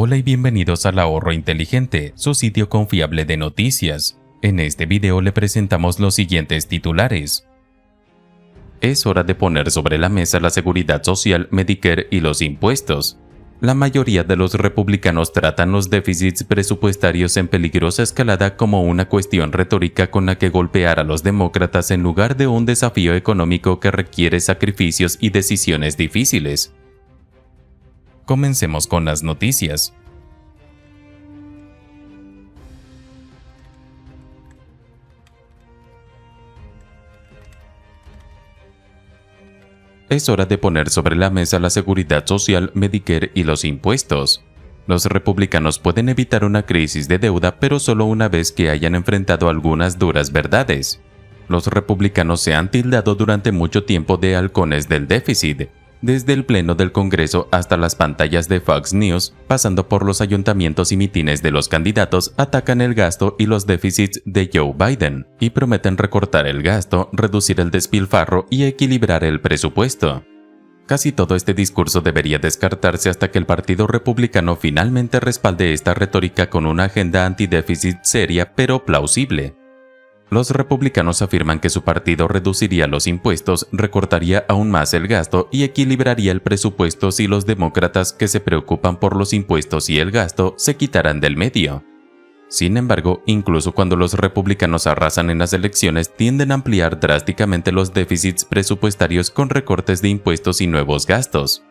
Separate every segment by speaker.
Speaker 1: Hola y bienvenidos al Ahorro Inteligente, su sitio confiable de noticias. En este video le presentamos los siguientes titulares. Es hora de poner sobre la mesa la seguridad social, Medicare y los impuestos. La mayoría de los republicanos tratan los déficits presupuestarios en peligrosa escalada como una cuestión retórica con la que golpear a los demócratas en lugar de un desafío económico que requiere sacrificios y decisiones difíciles. Comencemos con las noticias. Es hora de poner sobre la mesa la seguridad social, Medicare y los impuestos. Los republicanos pueden evitar una crisis de deuda, pero solo una vez que hayan enfrentado algunas duras verdades. Los republicanos se han tildado durante mucho tiempo de halcones del déficit. Desde el Pleno del Congreso hasta las pantallas de Fox News, pasando por los ayuntamientos y mitines de los candidatos, atacan el gasto y los déficits de Joe Biden, y prometen recortar el gasto, reducir el despilfarro y equilibrar el presupuesto. Casi todo este discurso debería descartarse hasta que el Partido Republicano finalmente respalde esta retórica con una agenda antidéficit seria pero plausible. Los republicanos afirman que su partido reduciría los impuestos, recortaría aún más el gasto y equilibraría el presupuesto si los demócratas que se preocupan por los impuestos y el gasto se quitaran del medio. Sin embargo, incluso cuando los republicanos arrasan en las elecciones, tienden a ampliar drásticamente los déficits presupuestarios con recortes de impuestos y nuevos gastos.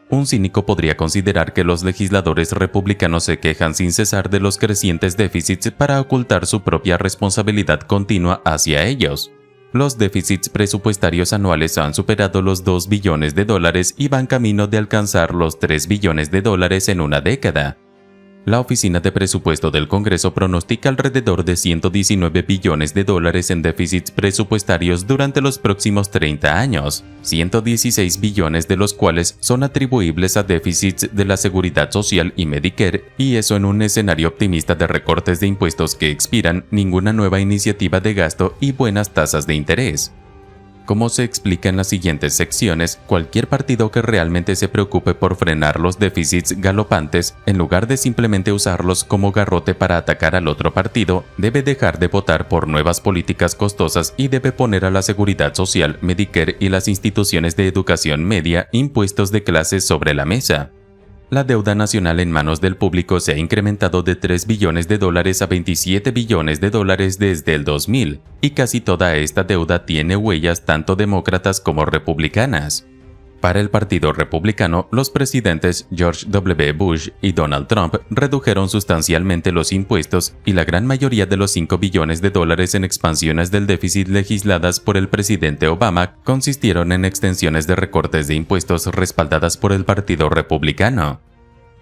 Speaker 1: Un cínico podría considerar que los legisladores republicanos se quejan sin cesar de los crecientes déficits para ocultar su propia responsabilidad continua hacia ellos. Los déficits presupuestarios anuales han superado los $2 billones y van camino de alcanzar los $3 billones en una década. La Oficina de Presupuesto del Congreso pronostica alrededor de $119 billones en déficits presupuestarios durante los próximos 30 años, 116 billones de los cuales son atribuibles a déficits de la Seguridad Social y Medicare, y eso en un escenario optimista de recortes de impuestos que expiran, ninguna nueva iniciativa de gasto y buenas tasas de interés. Como se explica en las siguientes secciones, cualquier partido que realmente se preocupe por frenar los déficits galopantes, en lugar de simplemente usarlos como garrote para atacar al otro partido, debe dejar de votar por nuevas políticas costosas y debe poner a la seguridad social, Medicare y las instituciones de educación media impuestos de clases sobre la mesa. La deuda nacional en manos del público se ha incrementado de $3 billones a $27 billones desde el 2000, y casi toda esta deuda tiene huellas tanto demócratas como republicanas. Para el Partido Republicano, los presidentes George W. Bush y Donald Trump redujeron sustancialmente los impuestos y la gran mayoría de los $5 billones en expansiones del déficit legisladas por el presidente Obama consistieron en extensiones de recortes de impuestos respaldadas por el Partido Republicano.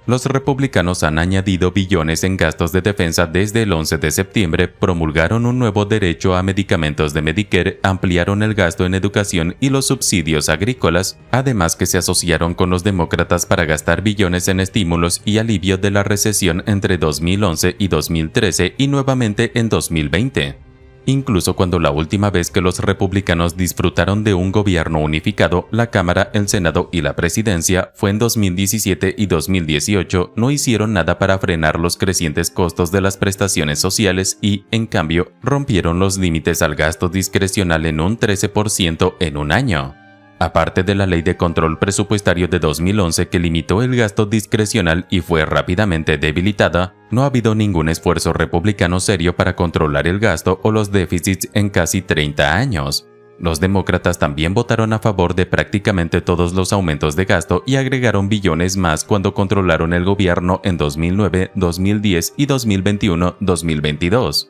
Speaker 1: Los republicanos han añadido billones en gastos de defensa desde el 11 de septiembre, promulgaron un nuevo derecho a medicamentos de Medicare, ampliaron el gasto en educación y los subsidios agrícolas, además que se asociaron con los demócratas para gastar billones en estímulos y alivio de la recesión entre 2011 y 2013 y nuevamente en 2020. Incluso cuando la última vez que los republicanos disfrutaron de un gobierno unificado, la Cámara, el Senado y la Presidencia, fue en 2017 y 2018, no hicieron nada para frenar los crecientes costos de las prestaciones sociales y, en cambio, rompieron los límites al gasto discrecional en un 13% en un año. Aparte de la Ley de Control Presupuestario de 2011 que limitó el gasto discrecional y fue rápidamente debilitada, no ha habido ningún esfuerzo republicano serio para controlar el gasto o los déficits en casi 30 años. Los demócratas también votaron a favor de prácticamente todos los aumentos de gasto y agregaron billones más cuando controlaron el gobierno en 2009, 2010 y 2021-2022.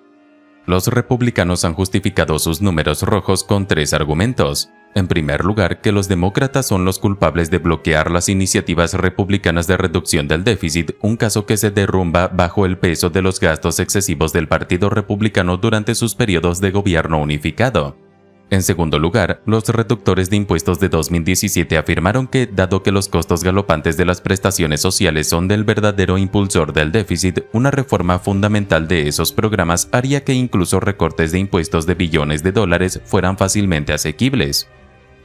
Speaker 1: Los republicanos han justificado sus números rojos con 3 argumentos. En primer lugar, que los demócratas son los culpables de bloquear las iniciativas republicanas de reducción del déficit, un caso que se derrumba bajo el peso de los gastos excesivos del Partido Republicano durante sus periodos de gobierno unificado. En segundo lugar, los reductores de impuestos de 2017 afirmaron que, dado que los costos galopantes de las prestaciones sociales son del verdadero impulsor del déficit, una reforma fundamental de esos programas haría que incluso recortes de impuestos de billones de dólares fueran fácilmente asequibles.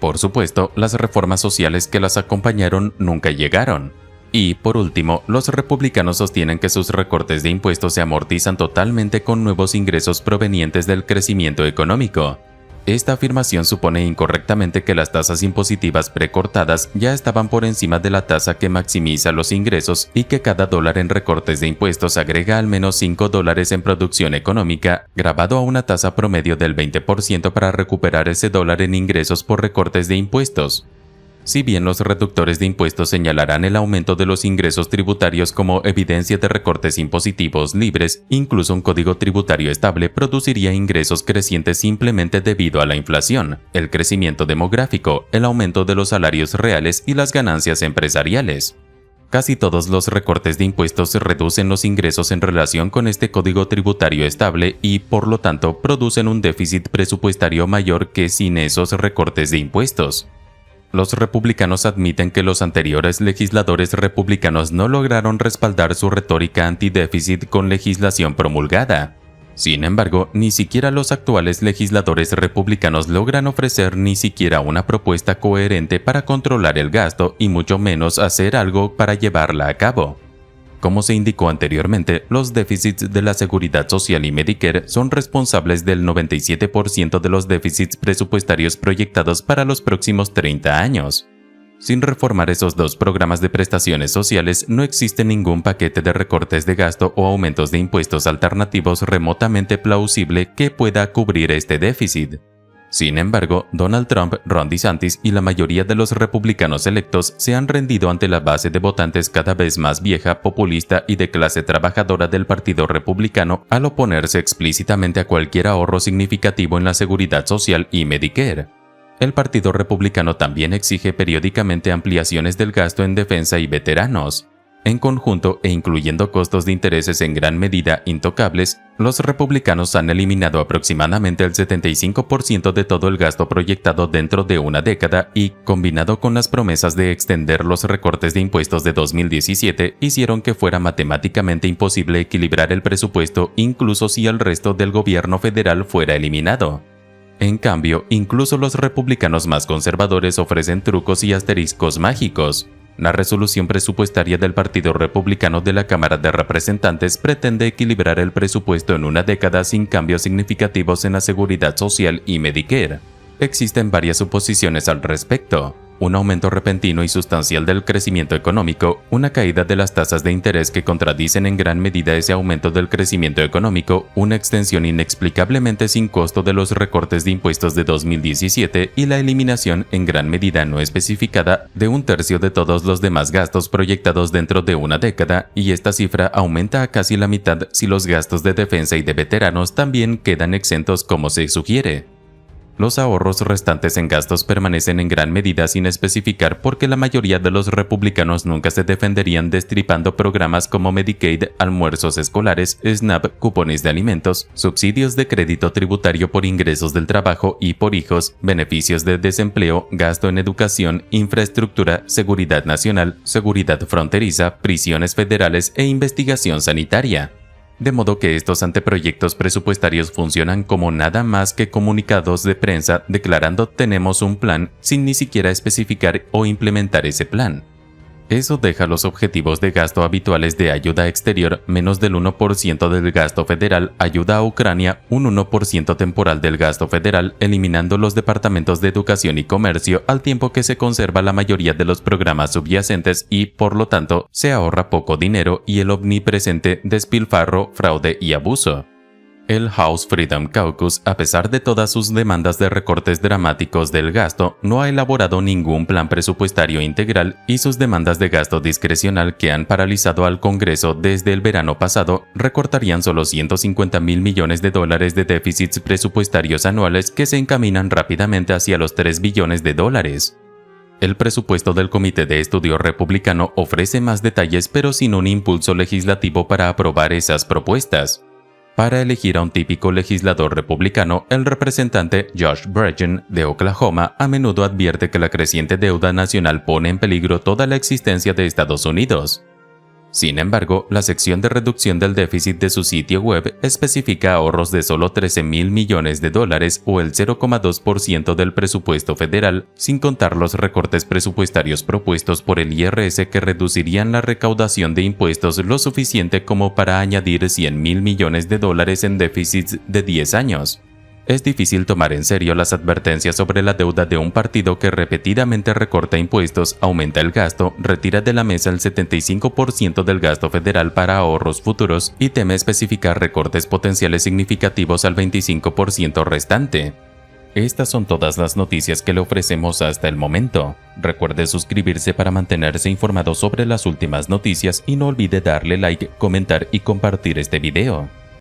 Speaker 1: Por supuesto, las reformas sociales que las acompañaron nunca llegaron. Y, por último, los republicanos sostienen que sus recortes de impuestos se amortizan totalmente con nuevos ingresos provenientes del crecimiento económico. Esta afirmación supone incorrectamente que las tasas impositivas precortadas ya estaban por encima de la tasa que maximiza los ingresos y que cada dólar en recortes de impuestos agrega al menos 5 dólares en producción económica, grabado a una tasa promedio del 20% para recuperar ese dólar en ingresos por recortes de impuestos. Si bien los reductores de impuestos señalarán el aumento de los ingresos tributarios como evidencia de recortes impositivos libres, incluso un código tributario estable produciría ingresos crecientes simplemente debido a la inflación, el crecimiento demográfico, el aumento de los salarios reales y las ganancias empresariales. Casi todos los recortes de impuestos reducen los ingresos en relación con este código tributario estable y, por lo tanto, producen un déficit presupuestario mayor que sin esos recortes de impuestos. Los republicanos admiten que los anteriores legisladores republicanos no lograron respaldar su retórica antidéficit con legislación promulgada. Sin embargo, ni siquiera los actuales legisladores republicanos logran ofrecer ni siquiera una propuesta coherente para controlar el gasto y mucho menos hacer algo para llevarla a cabo. Como se indicó anteriormente, los déficits de la Seguridad Social y Medicare son responsables del 97% de los déficits presupuestarios proyectados para los próximos 30 años. Sin reformar esos dos programas de prestaciones sociales, no existe ningún paquete de recortes de gasto o aumentos de impuestos alternativos remotamente plausible que pueda cubrir este déficit. Sin embargo, Donald Trump, Ron DeSantis y la mayoría de los republicanos electos se han rendido ante la base de votantes cada vez más vieja, populista y de clase trabajadora del Partido Republicano al oponerse explícitamente a cualquier ahorro significativo en la Seguridad Social y Medicare. El Partido Republicano también exige periódicamente ampliaciones del gasto en defensa y veteranos. En conjunto e incluyendo costos de intereses en gran medida intocables, los republicanos han eliminado aproximadamente el 75% de todo el gasto proyectado dentro de una década y, combinado con las promesas de extender los recortes de impuestos de 2017, hicieron que fuera matemáticamente imposible equilibrar el presupuesto incluso si el resto del gobierno federal fuera eliminado. En cambio, incluso los republicanos más conservadores ofrecen trucos y asteriscos mágicos. La resolución presupuestaria del Partido Republicano de la Cámara de Representantes pretende equilibrar el presupuesto en una década sin cambios significativos en la Seguridad Social y Medicare. Existen varias suposiciones al respecto. Un aumento repentino y sustancial del crecimiento económico, una caída de las tasas de interés que contradicen en gran medida ese aumento del crecimiento económico, una extensión inexplicablemente sin costo de los recortes de impuestos de 2017 y la eliminación, en gran medida no especificada, de un tercio de todos los demás gastos proyectados dentro de una década, y esta cifra aumenta a casi la mitad si los gastos de defensa y de veteranos también quedan exentos como se sugiere. Los ahorros restantes en gastos permanecen en gran medida sin especificar porque la mayoría de los republicanos nunca se defenderían destripando programas como Medicaid, almuerzos escolares, SNAP, cupones de alimentos, subsidios de crédito tributario por ingresos del trabajo y por hijos, beneficios de desempleo, gasto en educación, infraestructura, seguridad nacional, seguridad fronteriza, prisiones federales e investigación sanitaria. De modo que estos anteproyectos presupuestarios funcionan como nada más que comunicados de prensa declarando tenemos un plan sin ni siquiera especificar o implementar ese plan. Eso deja los objetivos de gasto habituales de ayuda exterior menos del 1% del gasto federal, ayuda a Ucrania, un 1% temporal del gasto federal, eliminando los departamentos de educación y comercio al tiempo que se conserva la mayoría de los programas subyacentes y, por lo tanto, se ahorra poco dinero y el omnipresente despilfarro, fraude y abuso. El House Freedom Caucus, a pesar de todas sus demandas de recortes dramáticos del gasto, no ha elaborado ningún plan presupuestario integral y sus demandas de gasto discrecional que han paralizado al Congreso desde el verano pasado recortarían solo $150 mil millones de déficits presupuestarios anuales que se encaminan rápidamente hacia los $3 billones. El presupuesto del Comité de Estudio Republicano ofrece más detalles pero sin un impulso legislativo para aprobar esas propuestas. Para elegir a un típico legislador republicano, el representante Josh Burgeon de Oklahoma a menudo advierte que la creciente deuda nacional pone en peligro toda la existencia de Estados Unidos. Sin embargo, la sección de reducción del déficit de su sitio web especifica ahorros de solo 13.000 millones de dólares o el 0,2% del presupuesto federal, sin contar los recortes presupuestarios propuestos por el IRS que reducirían la recaudación de impuestos lo suficiente como para añadir 100.000 millones de dólares en déficits de 10 años. Es difícil tomar en serio las advertencias sobre la deuda de un partido que repetidamente recorta impuestos, aumenta el gasto, retira de la mesa el 75% del gasto federal para ahorros futuros y teme especificar recortes potenciales significativos al 25% restante. Estas son todas las noticias que le ofrecemos hasta el momento. Recuerde suscribirse para mantenerse informado sobre las últimas noticias y no olvide darle like, comentar y compartir este video.